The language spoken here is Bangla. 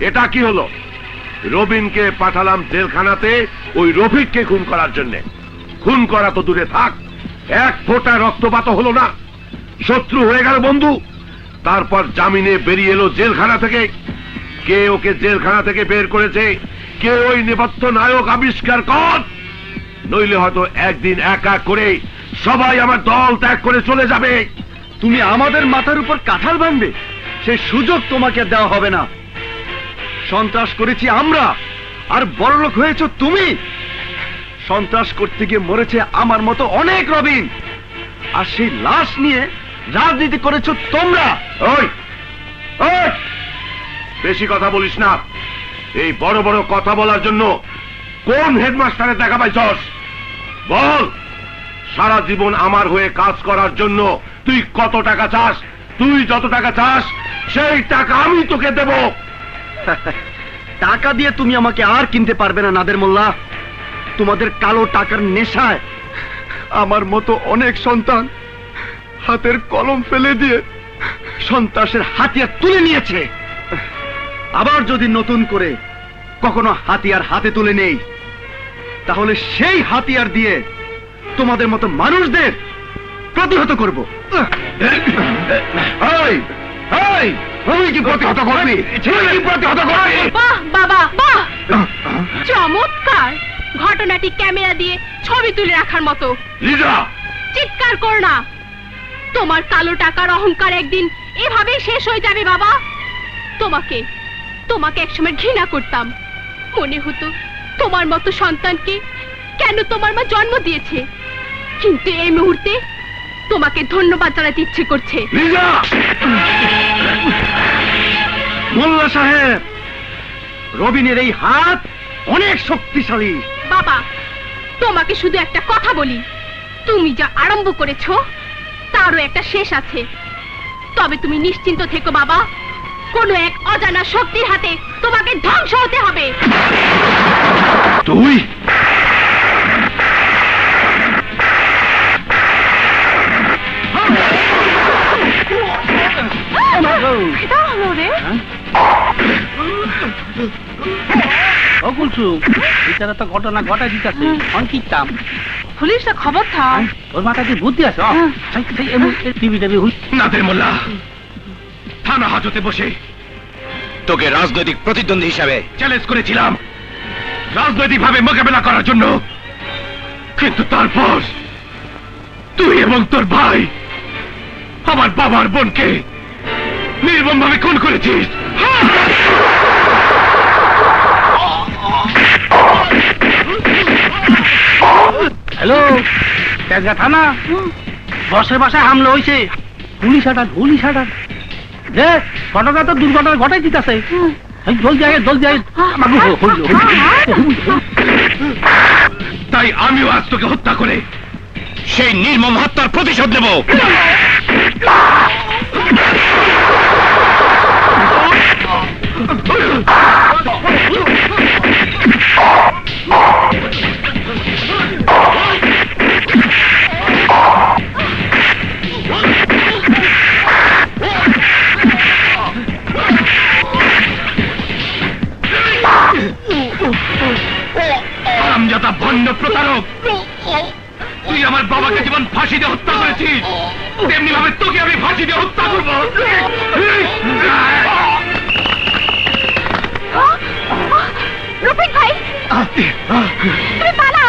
এটা কি হলো? রবিনকে পাঠালাম জেলখানাতে ওই রফিককে খুন করার জন্য। খুন করা তো দূরে থাক, এক ফোঁটা রক্তপাত হলো না। শত্রু হয়ে গেল বন্ধু। তারপর জামিনে বেরিয়ে এলো জেলখানা থেকে। কে ওকে জেলখানা থেকে বের করেছে? কে ওই নেপথ্য নায়ক আবিষ্কার কর, নইলে হয়তো একদিন একা করে সবাই আমার দল ত্যাগ করে চলে যাবে। তুমি আমাদের মাথার উপর কাঁঠাল ভাঙবে, সেই সুযোগ তোমাকে দেওয়া হবে না। সন্ত্রাস করেছি আমরা, আর বড়লোক হয়েছো তুমি। সন্ত্রাস করতে গিয়ে মরেছে আমার মতো অনেক রবিন, আর সেই লাশ নিয়ে রাজনীতি করেছো তোমরা। ওই ওই, বেশি কথা বলিস না। এই বড় বড় কথা বলার জন্য কোন হেডমাস্টারের দেখা পাইছস? বল, সারা জীবন আমার হয়ে কাজ করার জন্য তুই কত টাকা চাস? তুই যত টাকা চাস সেই টাকা আমি তোকে দেব। টাকা দিয়ে তুমি আমাকে আর কিনতে পারবে না নাদের মোল্লা। তোমাদের কালো টাকার নেশায় আমার মতো অনেক সন্তান হাতের কলম ফেলে দিয়ে সন্ত্রাসের হাতিয়ার তুলে নিয়েছে। আবার যদি নতুন করে কখনো হাতিয়ার হাতে তুলে নেই, তাহলে সেই হাতিয়ার দিয়ে তোমাদের মতো মানুষদের প্রতিহত করব। তুমি কি প্রতিহত করবি? প্রতিহত করবি? বাহ বাবা বাহ, চমৎকার! ঘটনাটি ক্যামেরা দিয়ে ছবি তুলে রাখার মতো। লিজা, চিৎকার কর না। তোমার কালো টাকার অহংকার একদিন এভাবেই শেষ হয়ে যাবে বাবা। তোমাকে তোমাকে একসময় ঘৃণা করতাম। মনে হতো তোমার মতো সন্তানকে কেন তোমার মা জন্ম দিয়েছে। কিন্তু এই মুহূর্তে তোমাকে ধন্যবাদ জানাতে ইচ্ছে করছে। লিজা! মোল্লা সাহেব, রবিনের এই হাত অনেক শক্তিশালী। বাবা, তোমাকে শুধু একটা কথা বলি, তুমি যা আরম্ভ করেছো তারও একটা শেষ আছে। তবে তুমি নিশ্চিন্ত থেকো বাবা, কোনো এক অজানা শক্তির হাতে তোমাকে ধ্বংস হতে হবে। তুই? তো ঘটনা ঘটা দিতেছে অনেকটাম। পুলিশটা খবর থাম। ওর মাথায় কি বুদ্ধি আছে? নাদের মোল্লা, থানা হাজতে বসে তোকে রাজনৈতিক প্রতিদ্বন্দ্বী হিসাবে চ্যালেঞ্জ করেছিলাম, রাজনৈতিক ভাবে মোকাবেলা করার জন্য। কিন্তু তারপর তুই এবং তোর ভাই আমার বাবার বোনকে নির্মম ভাবে খুন করেছিস। হ্যালো, তেজগাঁ থানা। বসের বাসায় হামলা হয়েছে। পুলিশ হাটার যে ঘটনা তো দুর্ঘটনা ঘটাই দিতেছে। জলদি আয়, জলদি আয়। তাই আমিও আজ তোকে হত্যা করে সেই নির্মম হত্যার প্রতিশোধ নেব। আমজাদা ভণ্ড প্রতারক, তুই আমার বাবাকে যেমন ফাঁসি দিয়ে হত্যা করেছিস, তেমনি ভাবে তোকে আমি ফাঁসি দিয়ে হত্যা করব। রফিক ভাই, তুমি পালাও।